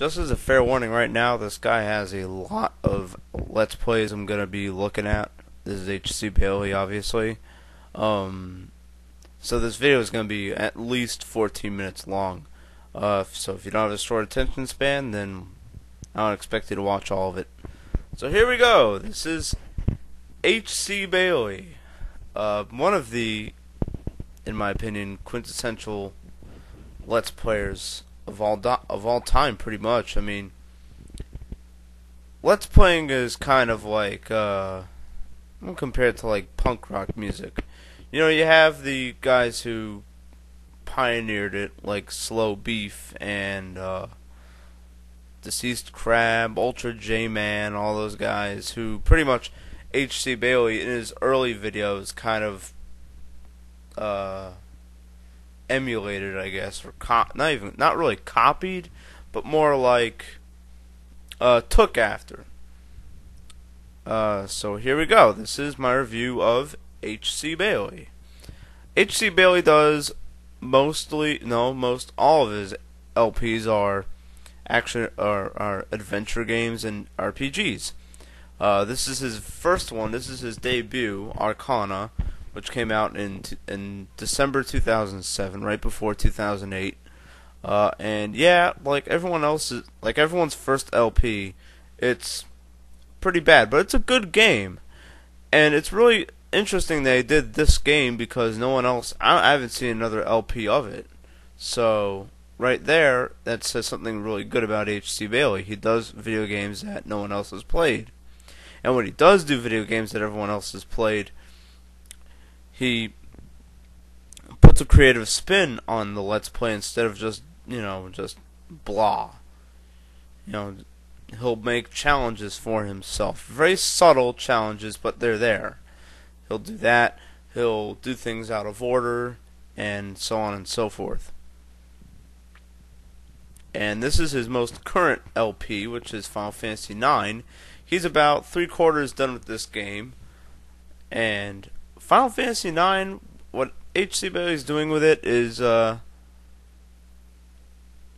Just as a fair warning right now, this guy has a lot of Let's Plays I'm going to be looking at. This is HCBailly, obviously. So this video is going to be at least 14 minutes long. So if you don't have a short attention span, then I don't expect you to watch all of it. So here we go. This is HCBailly. One of the, in my opinion, quintessential Let's Players of all time, pretty much. I mean, Let's Playing is kind of like compared to like punk rock music. You know, you have the guys who pioneered it, like Slow Beef and Deceased Crab, Ultra J-Man, all those guys who pretty much HCBailly in his early videos kind of emulated, I guess, or not really copied, but more like took after. So here we go. This is my review of HCBailly. HCBailly does most all of his LPs are adventure games and RPGs. This is his first one. This is his debut, Arcana, which came out in December 2007, right before 2008. And yeah, like everyone's first LP, it's pretty bad, but it's a good game. And it's really interesting they did this game because no one else, I haven't seen another LP of it. So right there, that says something really good about HCBailly. He does video games that no one else has played. And when he does do video games that everyone else has played, he puts a creative spin on the Let's Play instead of just blah. He'll make challenges for himself. Very subtle challenges, but they're there. He'll do that. He'll do things out of order, and so on and so forth. And this is his most current LP, which is Final Fantasy IX. He's about 3/4 done with this game. And Final Fantasy IX, what HCBailly is doing with it is, in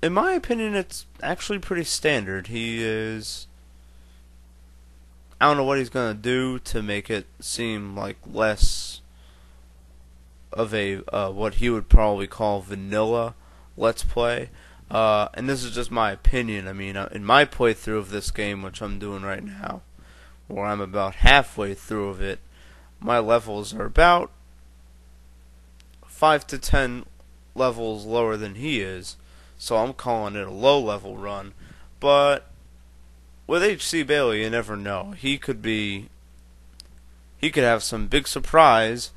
my opinion, it's actually pretty standard. I don't know what he's going to do to make it seem like less of a, what he would probably call vanilla Let's Play. And this is just my opinion. I mean, in my playthrough of this game, which I'm doing right now, where I'm about halfway through of it, my levels are about 5 to 10 levels lower than he is, so I'm calling it a low-level run. But with HCBailly, you never know. He could have some big surprise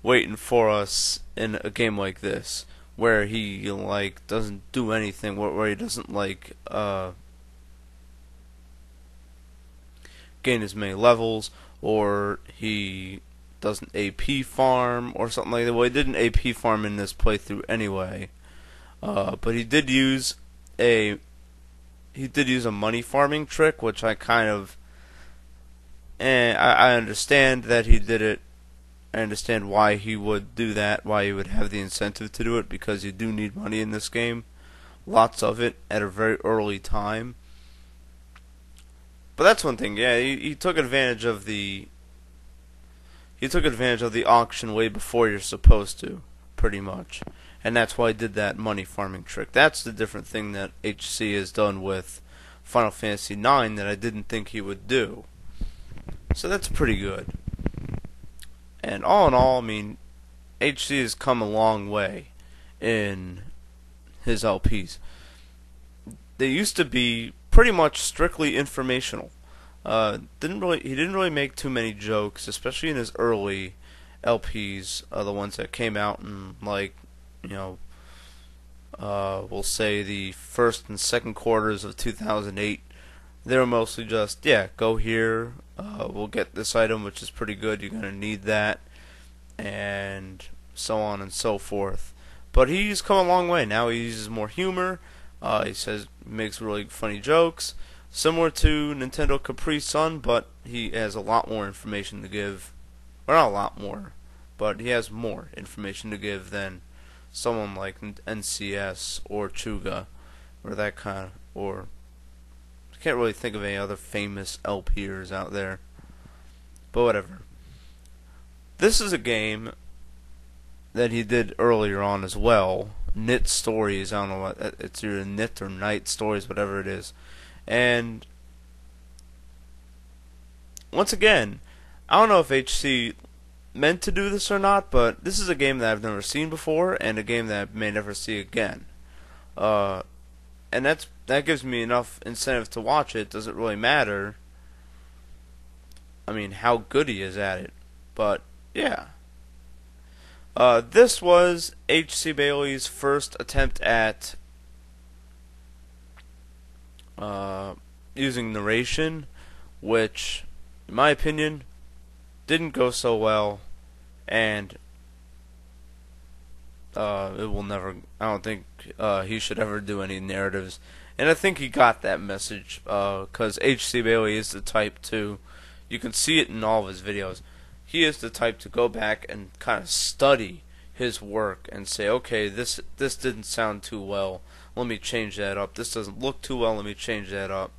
waiting for us in a game like this, where he doesn't do anything, where he doesn't gain as many levels, or he doesn't AP farm or something like that. Well, he didn't AP farm in this playthrough anyway, but he did use a money farming trick, which I kind of I understand that he did it. I understand why he would do that, why he would have the incentive to do it, because you do need money in this game, lots of it at a very early time. But that's one thing. Yeah, he took advantage of the auction way before you're supposed to, pretty much, and that's why he did that money farming trick. That's the different thing that HC has done with Final Fantasy IX that I didn't think he would do. So that's pretty good. And all in all, I mean, HC has come a long way in his LPs. They used to be pretty much strictly informational. He didn't really make too many jokes, especially in his early LPs, the ones that came out in we'll say the first and second quarters of 2008. They were mostly just, yeah, go here, we'll get this item, which is pretty good, you're going to need that, and so on and so forth. But he's come a long way. Now he uses more humor, makes really funny jokes, similar to Nintendo Capri Sun, but he has a lot more information to give. Well, not a lot more, but he has more information to give than someone like NCS or Chuga, or that kind or I can't really think of any other famous LPers out there. But whatever. This is a game that he did earlier on as well. Knit Stories. I don't know what it's, either Knit or Night Stories, whatever it is. And once again, I don't know if HC meant to do this or not, but this is a game that I've never seen before, and a game that I may never see again. And that gives me enough incentive to watch it. Doesn't really matter, I mean, how good he is at it. But yeah, this was HCBailly's first attempt at using narration, which, in my opinion, didn't go so well, and it will never. I don't think he should ever do any narratives, and I think he got that message because HCBailly is the type to. You can see it in all of his videos. He is the type to go back and kind of study his work and say, okay, this didn't sound too well. Let me change that up. This doesn't look too well. Let me change that up.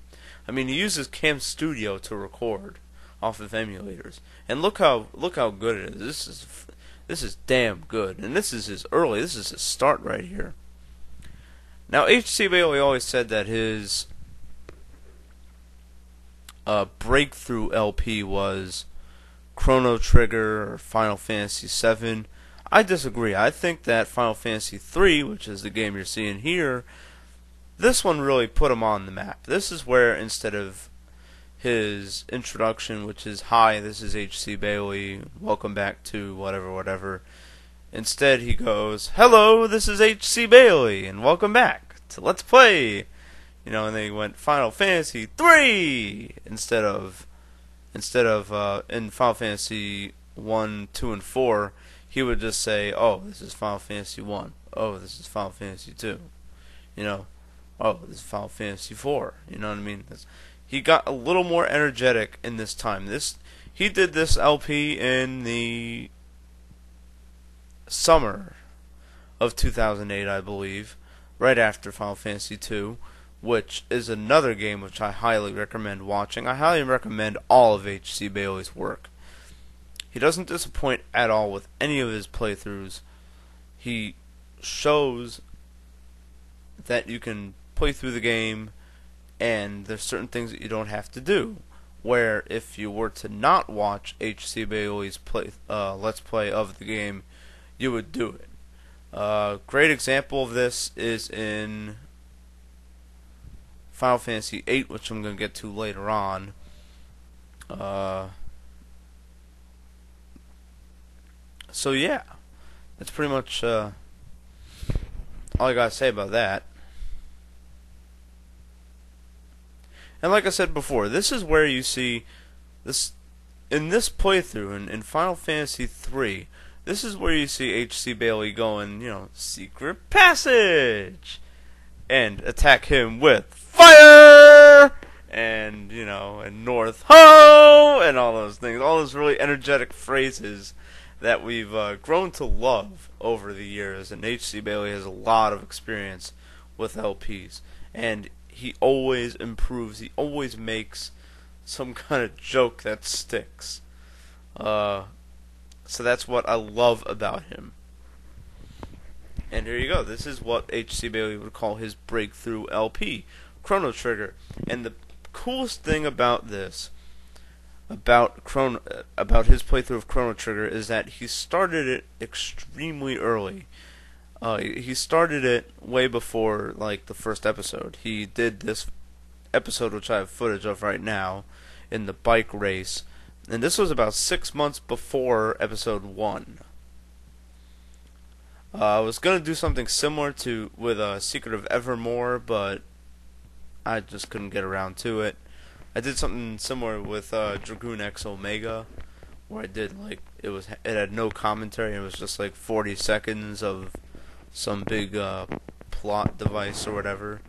I mean, he uses Cam Studio to record off of emulators, and look how good it is. This is damn good, and this is his start right here. Now, HCBailly always said that his breakthrough LP was Chrono Trigger or Final Fantasy VII. I disagree. I think that Final Fantasy III, which is the game you're seeing here, this one really put him on the map. This is where, instead of his introduction, which is, hi, this is HCBailly, welcome back to whatever, instead he goes, hello, this is HCBailly, and welcome back to Let's Play. You know, and then he went Final Fantasy 3 instead of in Final Fantasy 1, 2, and 4, he would just say, oh, this is Final Fantasy 1. Oh, this is Final Fantasy 2. You know, oh, this is Final Fantasy 4. You know what I mean? He got a little more energetic in this time. He did this LP in the summer of 2008, I believe, right after Final Fantasy 2, which is another game which I highly recommend watching. I highly recommend all of HCBailly's work. He doesn't disappoint at all with any of his playthroughs. He shows that you can play through the game, and there's certain things that you don't have to do. Where if you were to not watch HCBailly's Let's Play of the game, you would do it. Great example of this is in Final Fantasy VIII, which I'm going to get to later on. So yeah, that's pretty much all I gotta say about that. And like I said before, this is where you see this in this playthrough in Final Fantasy III. This is where you see HCBailly going, you know, secret passage, and attack him with fire, and you know, and North Ho, and all those things, all those really energetic phrases that we've grown to love over the years. And HCBailly has a lot of experience with LPs, and he always improves. He always makes some kind of joke that sticks. So that's what I love about him. And here you go. This is what HCBailly would call his breakthrough LP, Chrono Trigger. And the coolest thing about this, about his playthrough of Chrono Trigger, is that he started it extremely early. He started it way before, like, the first episode. He did this episode, which I have footage of right now, in the bike race, and this was about 6 months before episode 1. I was gonna do something similar with Secret of Evermore, but I just couldn't get around to it. I did something similar with Dragoon X Omega, where I did, like, it had no commentary. It was just like 40 seconds of some big plot device or whatever.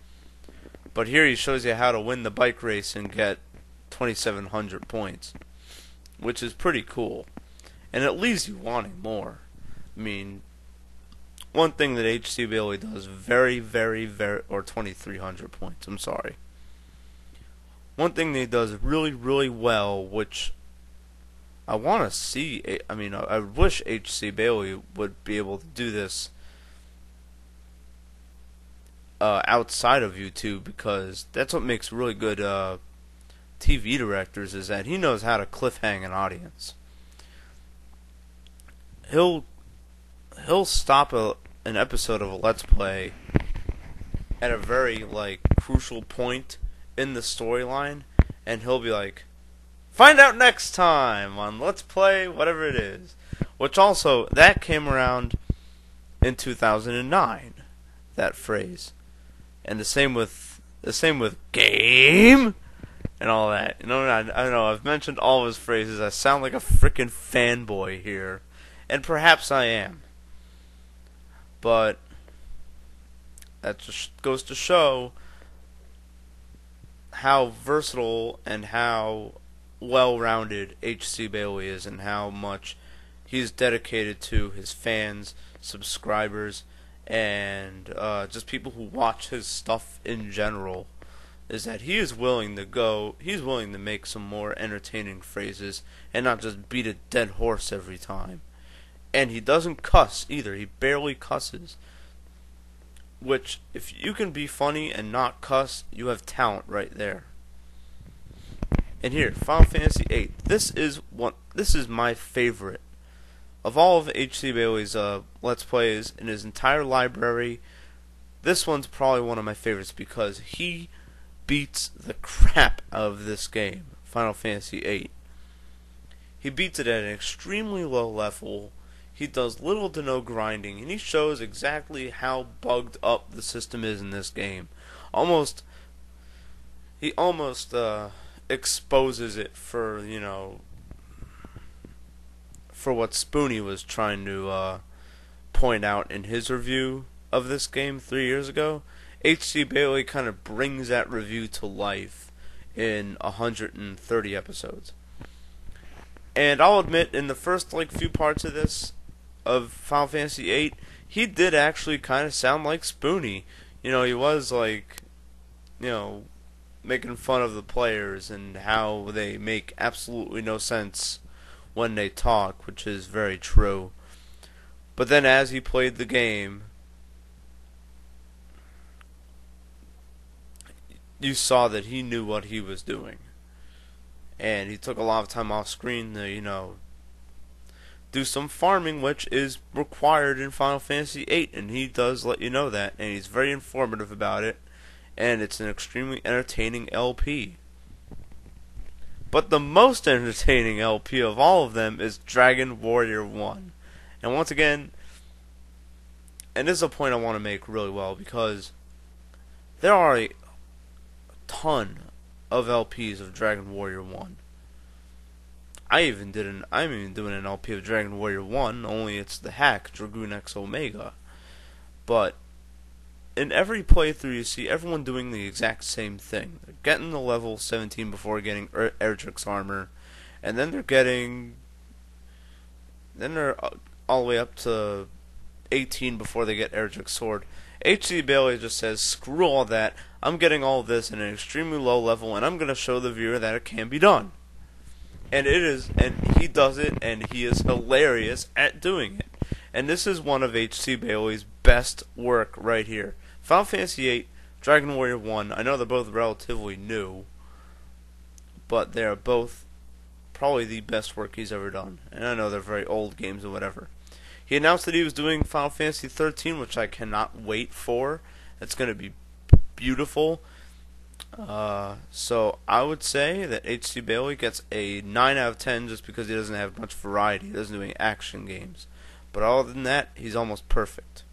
But here he shows you how to win the bike race and get 2,700 points, which is pretty cool, and it leaves you wanting more. I mean, one thing that HCBailly does very, very, very, or 2,300 points, I'm sorry. One thing that he does really, really well, which I want to see, I wish HCBailly would be able to do this outside of YouTube, because that's what makes really good TV directors, is that he knows how to cliffhang an audience. He'll stop an episode of a Let's Play at a very crucial point in the storyline, and he'll be like, "Find out next time on Let's Play whatever it is," which also that came around in 2009. That phrase, and the same with game and all that. I know I've mentioned all of his phrases. I sound like a freaking fanboy here, and perhaps I am. But that just goes to show how versatile and how well-rounded HCBailly is, and how much he's dedicated to his fans, subscribers, and just people who watch his stuff in general. Is that he's willing to make some more entertaining phrases and not just beat a dead horse every time. And he doesn't cuss either. He barely cusses. Which, if you can be funny and not cuss, you have talent right there. And here, Final Fantasy VIII. This is my favorite of all of HCBailly's Let's Plays in his entire library. This one's probably one of my favorites because he beats the crap out of this game, Final Fantasy VIII. He beats it at an extremely low level. He does little to no grinding, and he shows exactly how bugged up the system is in this game. He almost exposes it for what Spoony was trying to point out in his review of this game 3 years ago. HCBailly kind of brings that review to life in 130 episodes. And I'll admit, in the first few parts of this, of Final Fantasy VIII, he did actually kind of sound like Spoony. He was making fun of the players and how they make absolutely no sense when they talk, which is very true. But then as he played the game, you saw that he knew what he was doing. And he took a lot of time off screen to, do some farming, which is required in Final Fantasy VIII, and he does let you know that, and he's very informative about it, and it's an extremely entertaining LP. But the most entertaining LP of all of them is Dragon Warrior 1. And once again, and this is a point I want to make really well, because there are a ton of LPs of Dragon Warrior 1. I'm even doing an LP of Dragon Warrior 1, only it's the hack, Dragoon X Omega. But in every playthrough you see everyone doing the exact same thing. They're getting to level 17 before getting Erdrick's armor, and then they're all the way up to 18 before they get Erdrick's sword. HCBailly just says, screw all that, I'm getting all this in an extremely low level, and I'm going to show the viewer that it can be done. And he does it, and he is hilarious at doing it. And this is one of HCBailly's best work right here. Final Fantasy VIII, Dragon Warrior 1, I know they're both relatively new, but they're both probably the best work he's ever done. And I know they're very old games or whatever. He announced that he was doing Final Fantasy XIII, which I cannot wait for. It's going to be beautiful. So I would say that HCBailly gets a 9 out of 10 just because he doesn't have much variety. He doesn't do any action games. But other than that, he's almost perfect.